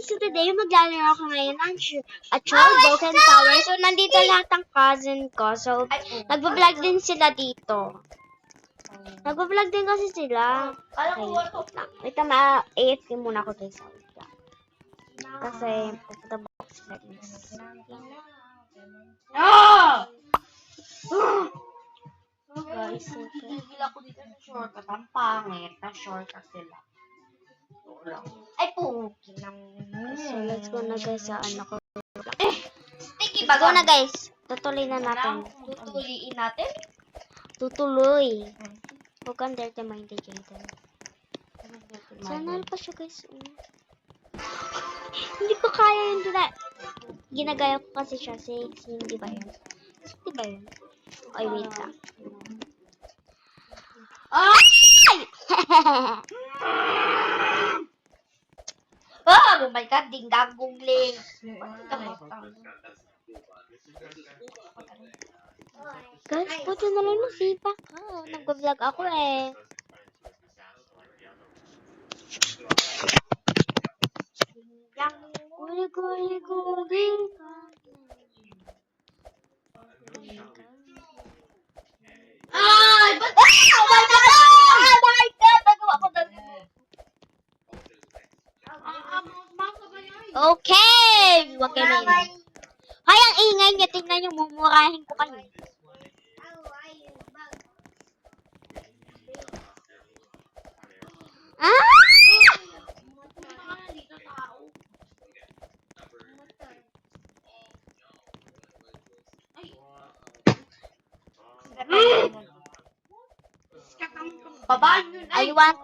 guys! So today, maglalaro ako ngayon ng Troll Broken Tower. So, nandito lahat ng cousin ko. So, nagbablog din sila dito. Nagbablog din kasi sila. Okay, wait lang. AFK muna ako guys. Wait lang. Kasi, pupunta ba ako sa settings. Guys, gigil ako dito sa shortcut. Ang pangit na shortcut sila. Ay, puki ng... So, let's go na guys sa ano ko. Sticky Let's go na guys. Tutuloy na natin. Tutuliin natin? Tutuloy. Huwag kang dirty-minded Jaden. Sana pa siya guys. Hindi ko kaya yung ginagaya ko kasi siya. Hindi ba yun? Hindi ba yun? Ay, wait lang. Ay! Oh my God, ding-dang gungling. Guys, puto na lang ng feedback. Nag-vlog ako eh. Guli. Ay! Ba't? Oh my God! Oh my God! Nagawa ko na. Okay! Huwag kayo na ingay. Hay, ang ingay niya. Tingnan niyo, mumurahin ko kayo. Babaan yun. I want